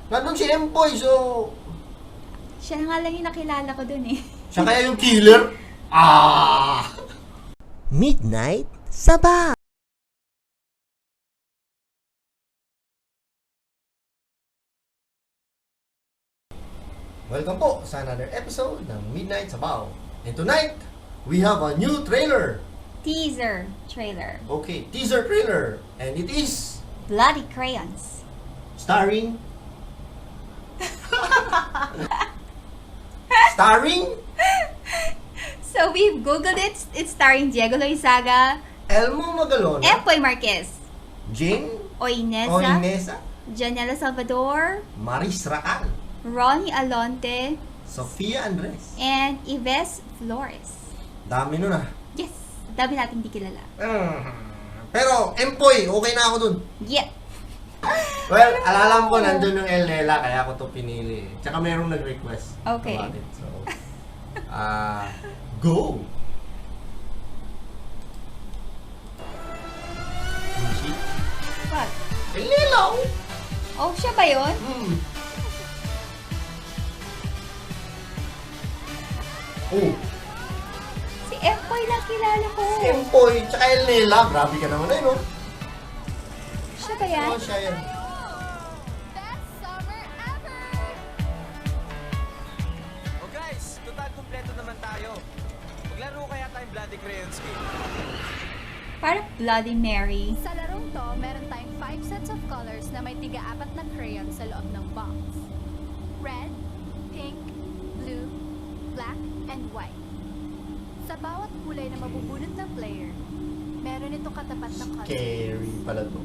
Nandun si Empoy, so... Siya nga lang yung nakilala ko dun eh. Siya kaya yung killer? Ah! Midnight Sabaw. Welcome po sa another episode ng Midnight Sabaw. And tonight, we have a new trailer. Teaser trailer. Okay, teaser trailer. And it is Bloody Crayons. starring... starring So we've googled it. It's starring Diego Loizaga, Elmo Magalona, Empoy Marquez, Jane Oinesa, Oinesa, Janela Salvador, Maris Racal, Ronnie Alonte, Sofia Andres. and Yves Flores. Dami nun ah. Yes, dami natin di kilala. Pero, Empoy, okay na ako dun. Yep. Well, alalam ko nandun yung El Nela, kaya ako to pinili. Tsaka merong nag-request Okay. about it. So, go! Lucy? What? El Nela! Oh, siya ba yun? Oh, Si Empoy lang kilala ko. si Empoy, tsaka El Nela. Grabe ka naman eh, no? Siya ba yan? Oo, siya yan. Best summer ever! Oh guys, total kumpleto naman tayo. Maglaro kaya tayong Bloody Crayons game. Parang Bloody Mary. Sa larong to, meron tayong 5 sets of colors na may tiga-apat na crayon sa loob ng box. Red, pink, blue, black, and white. Sa bawat kulay na mabubunot ng player, meron itong katapat na color. Scary pala to.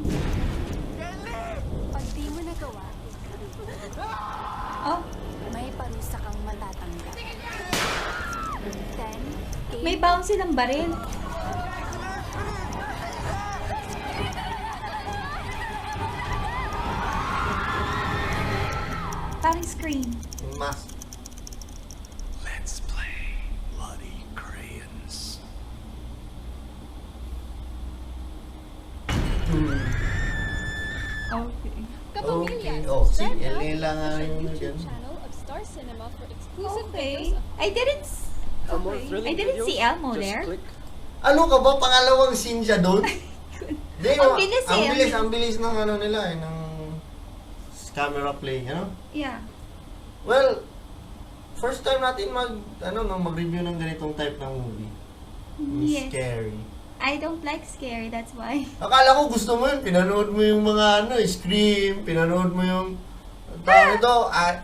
Pag di mo nagawa, Oh, may parusa kang matatanggap. 10, 8, may baon silang baril. Parang screen. Mas. Let's play Bloody Crayons. Okay. Okay. Oh, si El Nela nga yun dyan. channel of Star Cinema for exclusive Okay. videos of I didn't see Elmo there. Ano ka ba? Pangalawang scene siya doon? Di, Ang bilis eh, ang bilis ng ano nila eh, ng camera play, you know? Yeah. Well, first time natin mag-review ng ganitong type ng movie. Yung Yes. Scary. I don't like scary, that's why. Akala ko gusto mo yun, pinanood mo yung mga Scream, pinanood mo yung tawag ito,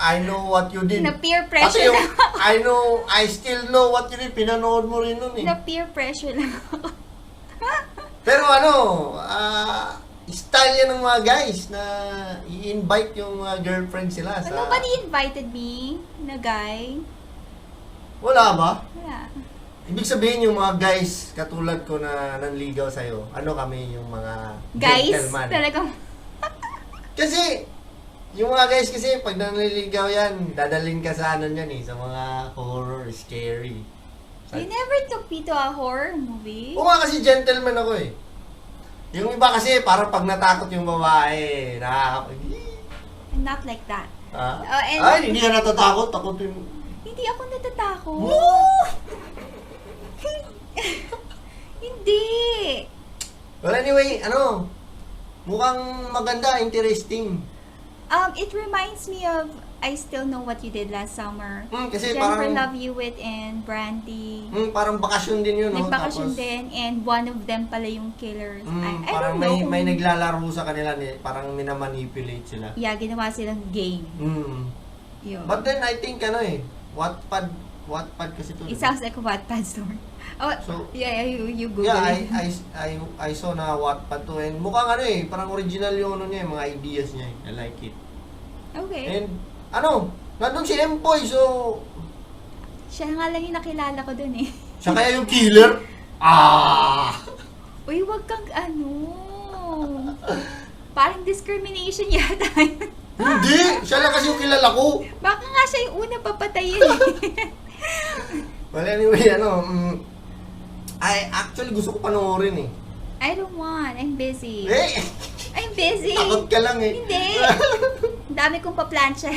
I know what you did. Na peer Pati pressure yung lang. I still know what you did, pinanood mo rin nun eh. Na peer pressure lang ako. Pero style yan ng mga guys na i-invite yung mga girlfriend sila sa... Nobody invited me na guy. Wala ba? Wala. Ibig sabihin yung mga guys katulad ko na nanligaw sa'yo, ano kami yung mga Guys, gentleman. talagang Kasi, yung mga guys kasi pag nanliligaw yan, dadalhin ka sa ano yan eh, sa mga horror, scary. you never took me to a horror movie. Oo nga kasi gentleman ako eh. Yung iba kasi parang pag natakot yung babae, nakakapag... I'm not like that. Ah? And- Ay, hindi ka natatakot. Takot yung... Hindi ako natatakot. Hindi. Well, anyway, mukhang maganda, interesting. It reminds me of I Still Know What You Did Last Summer. Kasi Jennifer parang... Love Hewitt and Brandy. parang bakasyon din yun, no? Nagbakasyon Tapos, din, and one of them pala yung killers. I parang don't know may kung- naglalaro sa kanila, parang minamanipulate sila. Yeah, ginawa silang game. Yun. But then, I think, Wattpad kasi to. It sounds like a Wattpad story. Oh, So, yeah, you Google Yeah, it. I saw na Wattpad to, and mukhang parang original yung mga ideas niya. I like it. Okay. And, nandun si Empoy, so, Siya nga lang yung nakilala ko dun eh. siya kaya yung killer? Ah! Uy, wag kang parang discrimination yata yun. Hindi! Siya lang kasi yung kilala ko. Baka nga siya yung unang papatayin eh. Well, anyway, I actually gusto ko panoorin eh. I don't want. I'm busy. Eh! I'm busy. Takot ka lang eh. Hindi. dami kong paplansya.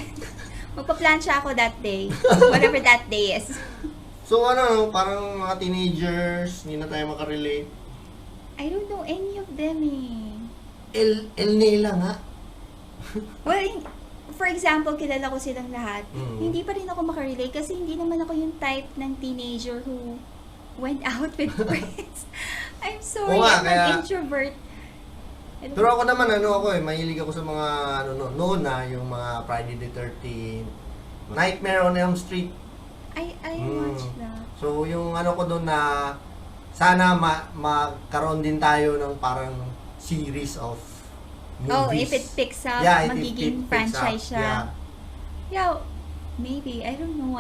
Magpaplansya ako that day. Whatever that day is. So ano, parang mga teenagers, hindi na tayo makarelate. I don't know any of them eh. El Nela nga. Well, for example, kilala ko silang lahat. Mm. Hindi pa rin ako makarelate kasi hindi naman ako yung type ng teenager who went out with friends. I'm sorry, Oo nga, I'm kaya- an introvert. Pero ako naman, mahilig ako sa mga, noon na, yung mga Friday the 13th, Nightmare on Elm Street. I Mm. watched that. So, yung ko doon na, sana magkaroon din tayo ng parang series of movies. Oh, if it picks up, Yeah, if it magiging picks up, franchise siya. yeah. Yeah, maybe. I don't know.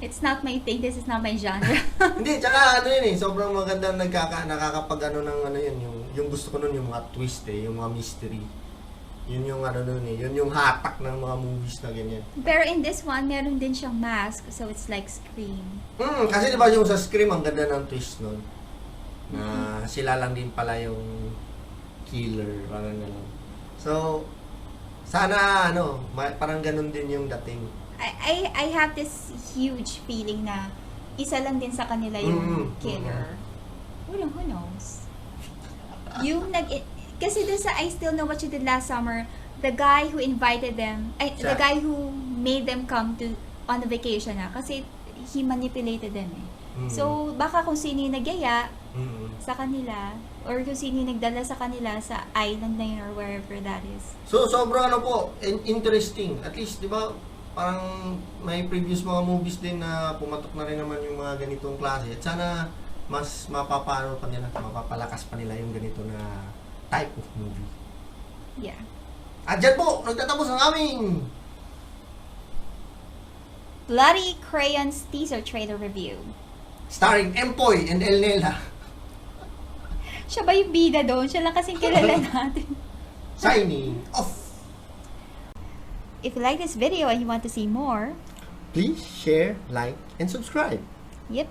It's not my thing. This is not my genre. Hindi, tsaka sobrang maganda nakakapag ng yun, yung gusto ko nun yung mga twist yung mga mystery. Yun yung yun yung hatak ng mga movies na ganyan. Pero in this one, meron din siyang mask. So, it's like Scream. Kasi di ba yung sa Scream, ang ganda ng twist nun. Na sila lang din pala yung killer, parang gano'n. So, sana parang ganun din yung dating. I have this huge feeling na isa lang din sa kanila yung killer. Who knows? Kasi dun sa I Still Know What You Did Last Summer, the guy who invited them, the guy who made them come on a vacation kasi he manipulated them eh. So, baka kung sino yung nagyaya sa kanila, or kung sino yung nagdala sa kanila sa island na yun or wherever that is. So, sobrang interesting. At least, di ba, parang may previous mga movies din na pumatok na rin naman yung mga ganitong klase. At sana, mas mapapalakas pa nila yung ganito na type of movie. Yeah. At dyan po, nagtatapos ang aming Bloody Crayons teaser trailer review. starring Empoy and El Nela. Siya ba yung bida doon? Siya lang kasing kilala natin. Signing off. If you like this video and you want to see more, Please share, like, and subscribe. yep,